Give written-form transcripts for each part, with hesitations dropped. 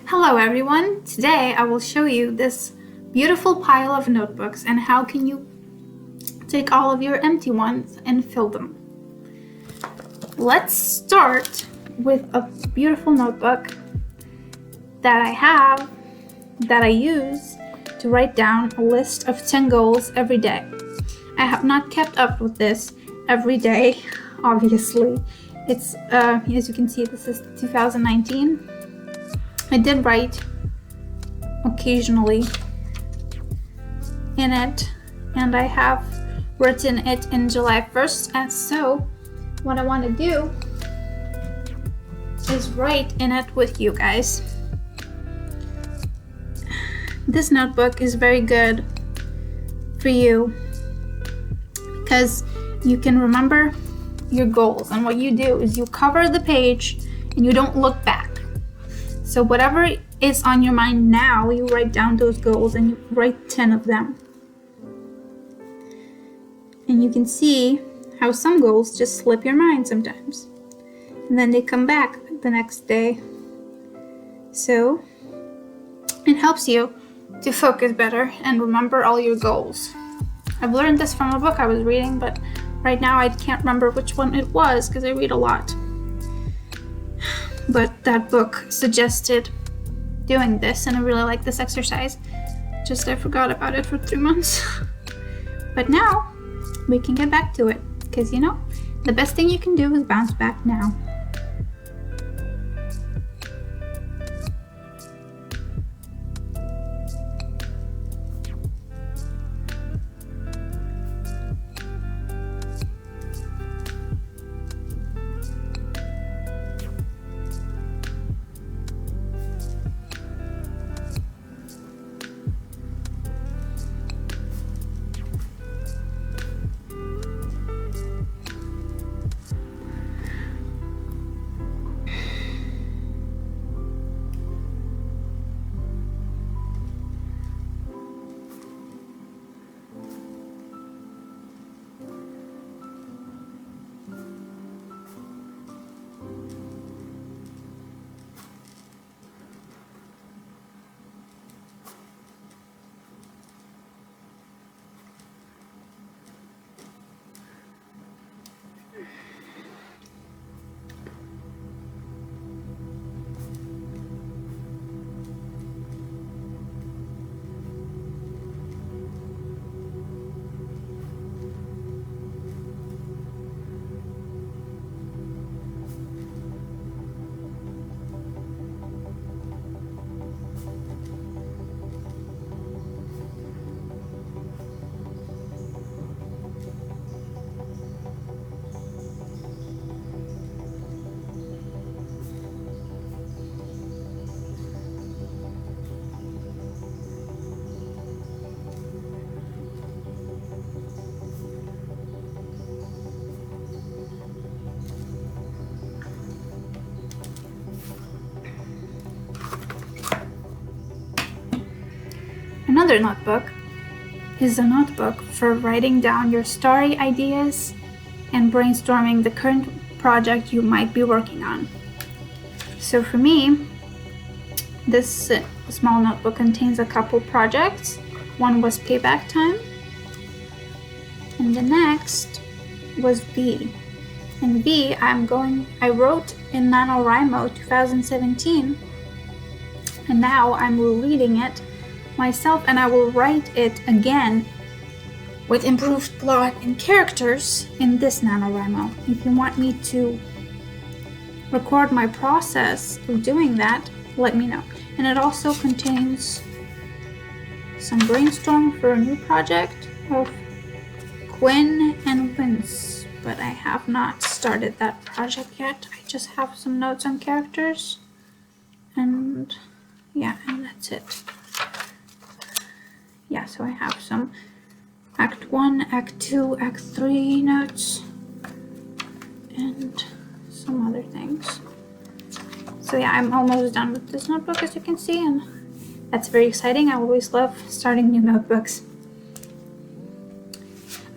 Hello everyone! Today I will show you this beautiful pile of notebooks and how can you take all of your empty ones and fill them. Let's start with a beautiful notebook that I use to write down a list of 10 goals every day. I have not kept up with this every day, obviously. It's as you can see, this is 2019. I did write occasionally in it, and I have written it in July 1st, and so what I want to do is write in it with you guys. This notebook is very good for you because you can remember your goals, and what you do is you cover the page and you don't look back. So whatever is on your mind now, you write down those goals and you write 10 of them. And you can see how some goals just slip your mind sometimes. And then they come back the next day. So it helps you to focus better and remember all your goals. I've learned this from a book I was reading, but right now I can't remember which one it was because I read a lot. But that book suggested doing this, and I really like this exercise. Just I forgot about it for 3 months. But now we can get back to it, because the best thing you can do is bounce back now. Another notebook is a notebook for writing down your story ideas and brainstorming the current project you might be working on. So for me, this small notebook contains a couple projects. One was payback time, and the next was V. And V, I wrote in NaNoWriMo 2017, and now I'm rereading it myself, and I will write it again with improved plot and characters in this NaNoWriMo. If you want me to record my process of doing that, let me know. And it also contains some brainstorm for a new project of Quinn and Vince, but I have not started that project yet. I just have some notes on characters, and that's it. Yeah, so I have some Act 1, Act 2, Act 3 notes, and some other things. So yeah, I'm almost done with this notebook, as you can see, and that's very exciting. I always love starting new notebooks.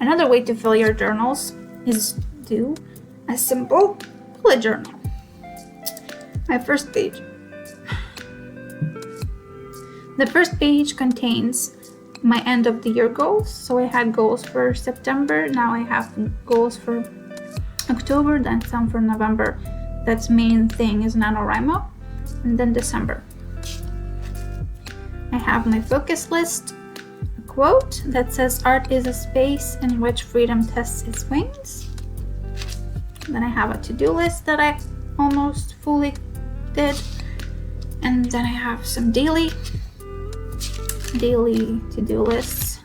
Another way to fill your journals is do a simple bullet journal. My first page The first page contains my end of the year goals. So I had goals for September, now I have goals for October, then some for November. That's main thing is NaNoWriMo, and then December. I have my focus list, a quote that says art is a space in which freedom tests its wings. Then I have a to-do list that I almost fully did, and then I have some daily to-do lists,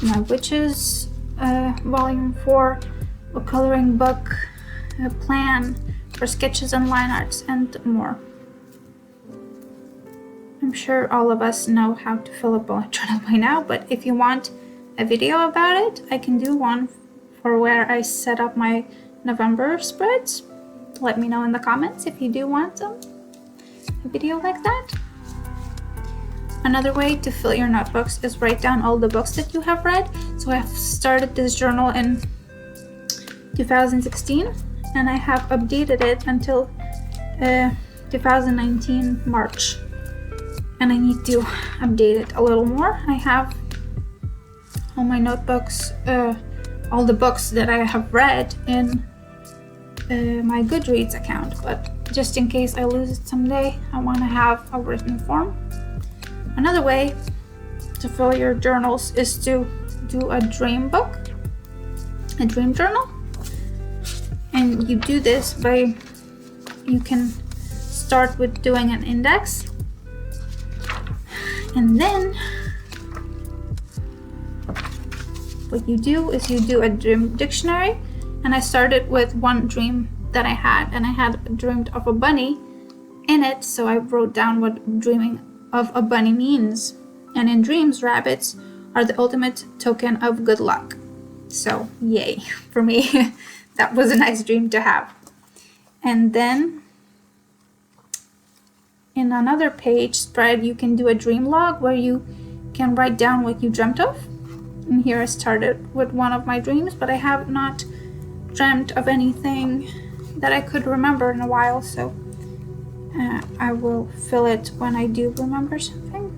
my witches volume 4, a coloring book, a plan for sketches and line arts, and more. I'm sure all of us know how to fill a bullet journal by now, but if you want a video about it, I can do one for where I set up my November spreads. Let me know in the comments if you do want a video like that. Another way to fill your notebooks is write down all the books that you have read. So I have started this journal in 2016 and I have updated it until 2019 March. And I need to update it a little more. I have all my notebooks, all the books that I have read in my Goodreads account, but just in case I lose it someday, I want to have a written form. Another way to fill your journals is to do a dream book, a dream journal. And you do this by, you can start with doing an index. And then what you do is you do a dream dictionary. And I started with one dream that I had, and I had dreamed of a bunny in it, so I wrote down what dreaming of a bunny means. And in dreams, rabbits are the ultimate token of good luck. So yay for me. That was a nice dream to have. And then in another page spread, you can do a dream log where you can write down what you dreamt of. And here I started with one of my dreams, but I have not dreamt of anything that I could remember in a while, so I will fill it when I do remember something.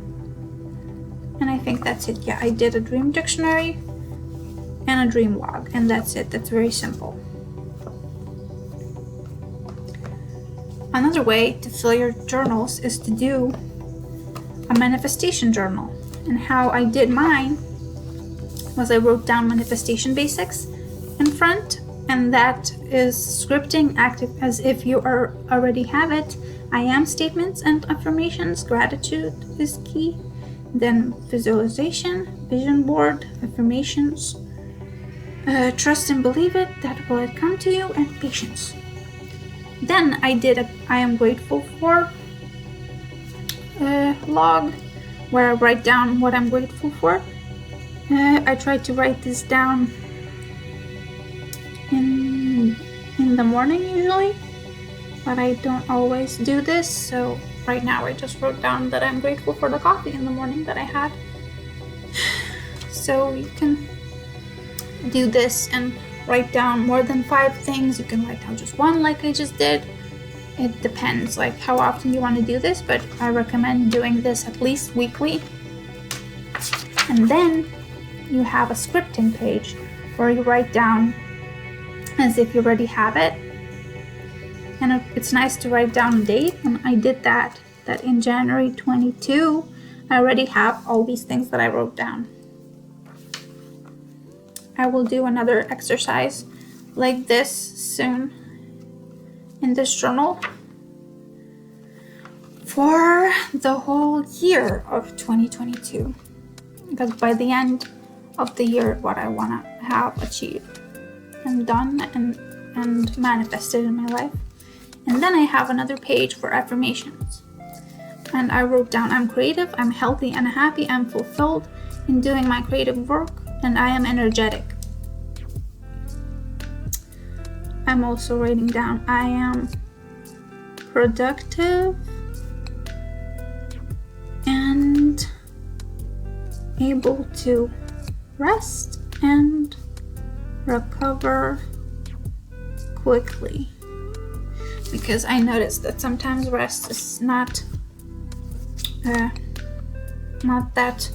And I think that's it. Yeah, I did a dream dictionary and a dream log, and that's it. That's very simple. Another way to fill your journals is to do a manifestation journal. And how I did mine was I wrote down manifestation basics in front, and that is scripting active as if you already have it. I am statements and affirmations. Gratitude is key. Then visualization, vision board, affirmations, trust and believe it, that will it come to you, and patience. Then I did a I am grateful for log where I write down what I'm grateful for. I try to write this down in the morning usually, but I don't always do this, so right now I just wrote down that I'm grateful for the coffee in the morning that I had. So you can do this and write down more than 5 things. You can write down just one like I just did. It depends like how often you want to do this, but I recommend doing this at least weekly. And then you have a scripting page where you write down as if you already have it. And it's nice to write down a date, and I did that in January 22, I already have all these things that I wrote down. I will do another exercise like this soon in this journal for the whole year of 2022, because by the end of the year, what I want to have achieved and done and manifested in my life. And then I have another page for affirmations. And I wrote down, I'm creative, I'm healthy and happy, I'm fulfilled in doing my creative work, and I am energetic. I'm also writing down, I am productive and able to rest and recover quickly. Because I noticed that sometimes rest is not not that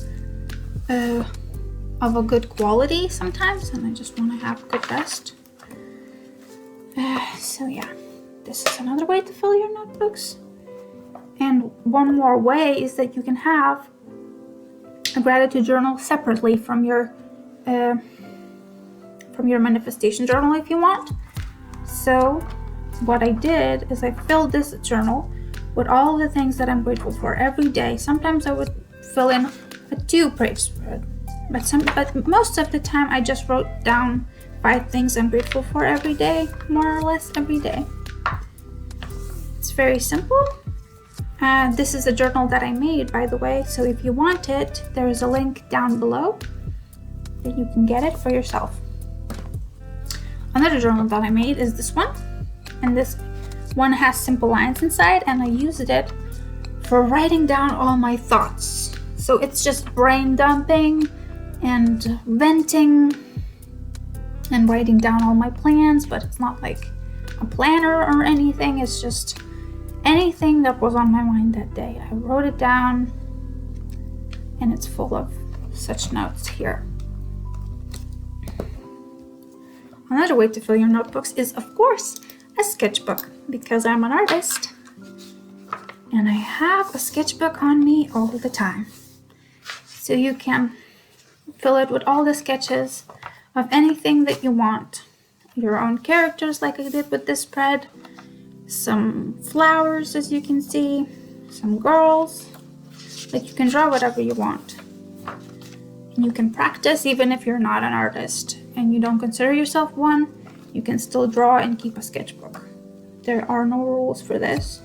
of a good quality sometimes, and I just want to have good rest. So yeah, this is another way to fill your notebooks. And one more way is that you can have a gratitude journal separately from your manifestation journal if you want. So what I did is I filled this journal with all the things that I'm grateful for every day. Sometimes I would fill in a 2-page spread, but most of the time I just wrote down 5 things I'm grateful for every day, more or less every day. It's very simple. This is a journal that I made, by the way, so if you want it, there is a link down below that you can get it for yourself. Another journal that I made is this one, and this one has simple lines inside, and I used it for writing down all my thoughts. So it's just brain dumping and venting and writing down all my plans, but it's not like a planner or anything. It's just anything that was on my mind that day. I wrote it down, and it's full of such notes here. Another way to fill your notebooks is, of course, a sketchbook, because I'm an artist and I have a sketchbook on me all the time. So you can fill it with all the sketches of anything that you want. Your own characters, like I did with this spread, some flowers, as you can see, some girls. Like, you can draw whatever you want. And you can practice even if you're not an artist and you don't consider yourself one. You can still draw and keep a sketchbook. There are no rules for this.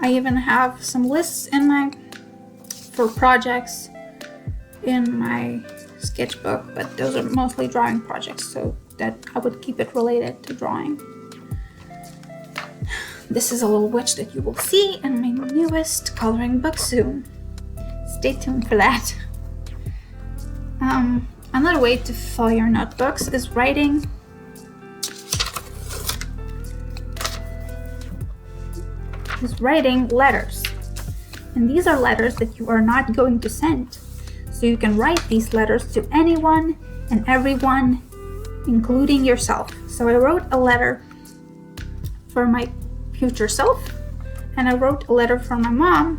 I even have some lists for projects in my sketchbook, but those are mostly drawing projects, so that I would keep it related to drawing. This is a little witch that you will see in my newest coloring book soon. Stay tuned for that. Another way to fill your notebooks is writing letters. And these are letters that you are not going to send. So you can write these letters to anyone and everyone, including yourself. So I wrote a letter for my future self, and I wrote a letter for my mom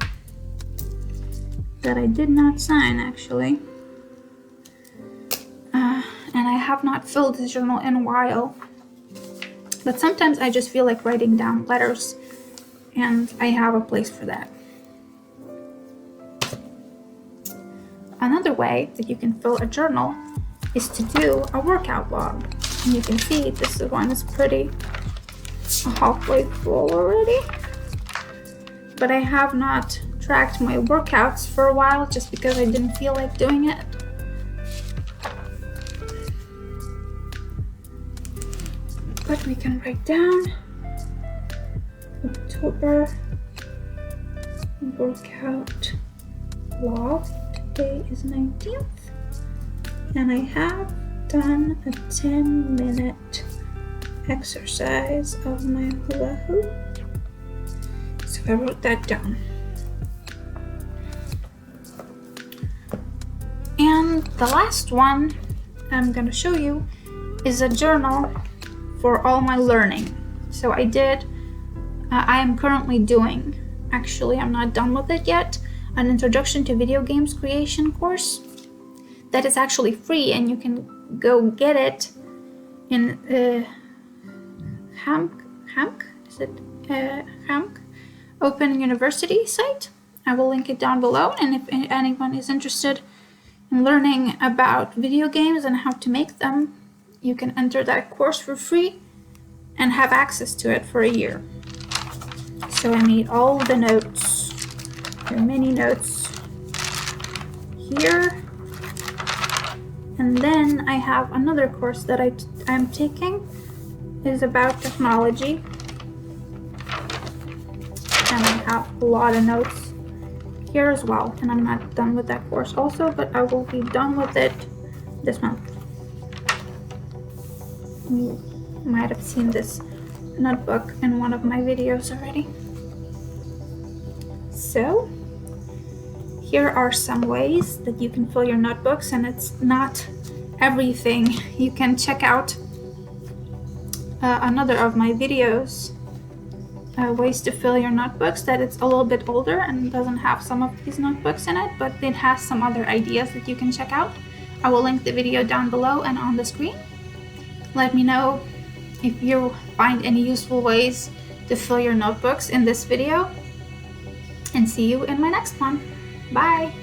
that I did not sign, actually. And I have not filled this journal in a while. But sometimes I just feel like writing down letters, and I have a place for that. Another way that you can fill a journal is to do a workout log. And you can see this one is pretty halfway full already. But I have not tracked my workouts for a while just because I didn't feel like doing it. But we can write down October workout log. Today is 19th, and I have done a 10-minute exercise of my hula hoop. So I wrote that down. And the last one I'm going to show you is a journal for all my learning. So I am currently doing, actually I'm not done with it yet, an introduction to video games creation course that is actually free, and you can go get it in Hamk Open University site. I will link it down below, and if anyone is interested in learning about video games and how to make them, you can enter that course for free and have access to it for a year. So I made all the notes, the mini notes here. And then I have another course that I'm taking. Is about technology. And I have a lot of notes here as well. And I'm not done with that course also, but I will be done with it this month. You might have seen this notebook in one of my videos already. So here are some ways that you can fill your notebooks, and it's not everything. You can check out another of my videos, ways to fill your notebooks, that it's a little bit older and doesn't have some of these notebooks in it, but it has some other ideas that you can check out. I will link the video down below and on the screen. Let me know if you find any useful ways to fill your notebooks in this video, and see you in my next one. Bye!